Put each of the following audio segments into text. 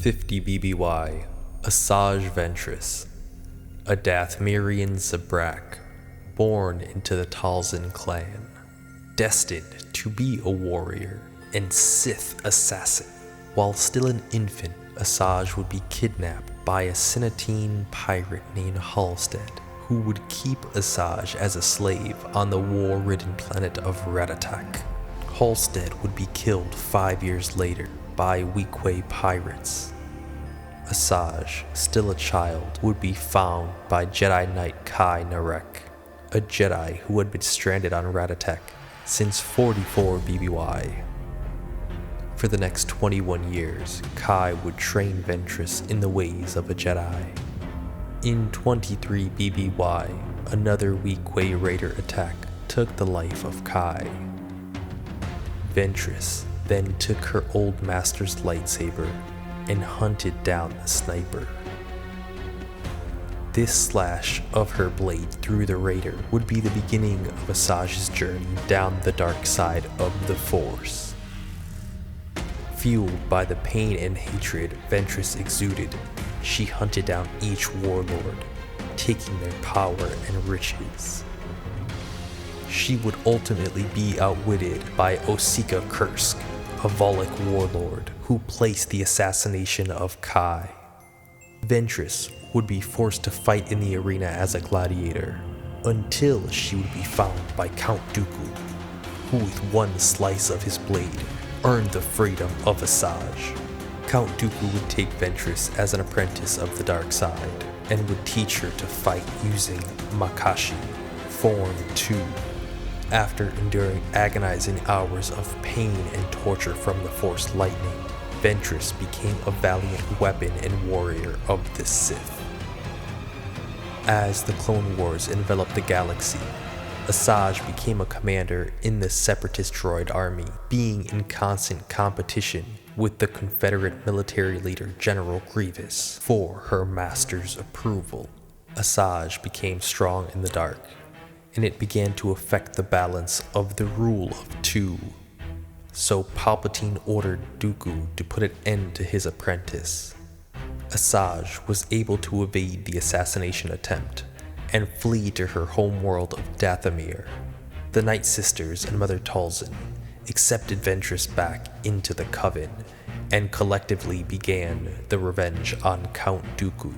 50 BBY, Asajj Ventress, a Dathmirian Zabrak, born into the Talzin clan, destined to be a warrior and Sith assassin. While still an infant, Asajj would be kidnapped by a Sinatine pirate named Halstead, who would keep Asajj as a slave on the war-ridden planet of Ratatak. Halstead would be killed 5 years later by Weequay pirates. Asajj, still a child, would be found by Jedi Knight Kai Narek, a Jedi who had been stranded on Ratatek since 44 BBY. For the next 21 years, Kai would train Ventress in the ways of a Jedi. In 23 BBY, another Weequay raider attack took the life of Kai. Ventress then took her old master's lightsaber and hunted down the sniper. This slash of her blade through the raider would be the beginning of Asajj's journey down the dark side of the Force. Fueled by the pain and hatred Ventress exuded, she hunted down each warlord, taking their power and riches. She would ultimately be outwitted by Osika Kursk, a Volek warlord who placed the assassination of Kai. Ventress would be forced to fight in the arena as a gladiator, until she would be found by Count Dooku, who with one slice of his blade earned the freedom of Asajj. Count Dooku would take Ventress as an apprentice of the dark side, and would teach her to fight using Makashi, Form 2. After enduring agonizing hours of pain and torture from the Force lightning, Ventress became a valiant weapon and warrior of the Sith. As the Clone Wars enveloped the galaxy, Asajj became a commander in the Separatist droid army, being in constant competition with the Confederate military leader General Grievous for her master's approval. Asajj became strong in the dark, and it began to affect the balance of the rule of two. So Palpatine ordered Dooku to put an end to his apprentice. Asajj was able to evade the assassination attempt and flee to her homeworld of Dathomir. The Night Sisters and Mother Talzin accepted Ventress back into the Coven and collectively began the revenge on Count Dooku.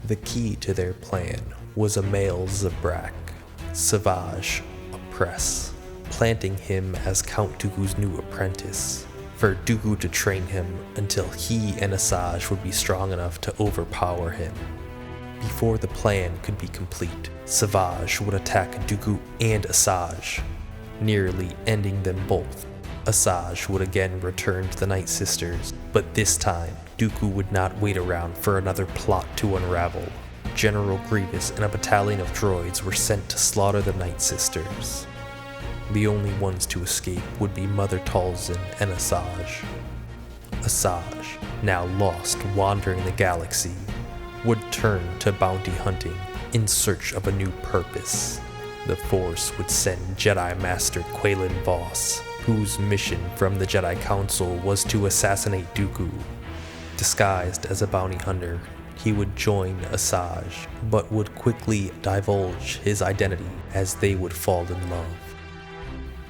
The key to their plan was a male Zabrak, Savage Opress, planting him as Count Dooku's new apprentice, for Dooku to train him until he and Asajj would be strong enough to overpower him. Before the plan could be complete, Savage would attack Dooku and Asajj, nearly ending them both. Asajj would again return to the Night Sisters, but this time, Dooku would not wait around for another plot to unravel. General Grievous and a battalion of droids were sent to slaughter the Night Sisters. The only ones to escape would be Mother Talzin and Asajj. Asajj, now lost wandering the galaxy, would turn to bounty hunting in search of a new purpose. The Force would send Jedi Master Quaylen Vos, whose mission from the Jedi Council was to assassinate Dooku. Disguised as a bounty hunter, he would join Asajj, but would quickly divulge his identity as they would fall in love.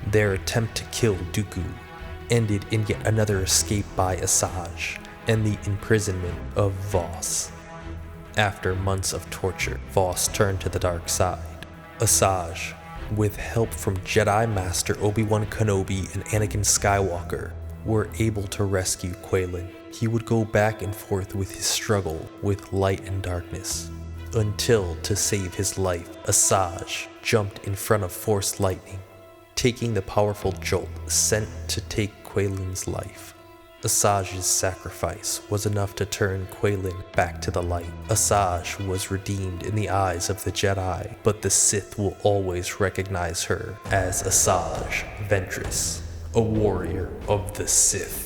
Their attempt to kill Dooku ended in yet another escape by Asajj and the imprisonment of Vos. After months of torture, Vos turned to the dark side. Asajj, with help from Jedi Master Obi-Wan Kenobi and Anakin Skywalker, were able to rescue Quaylen. He would go back and forth with his struggle with light and darkness, until, to save his life, Asajj jumped in front of Force lightning, taking the powerful jolt sent to take Quaylen's life. Asajj's sacrifice was enough to turn Quaylen back to the light. Asajj was redeemed in the eyes of the Jedi, but the Sith will always recognize her as Asajj Ventress, a warrior of the Sith.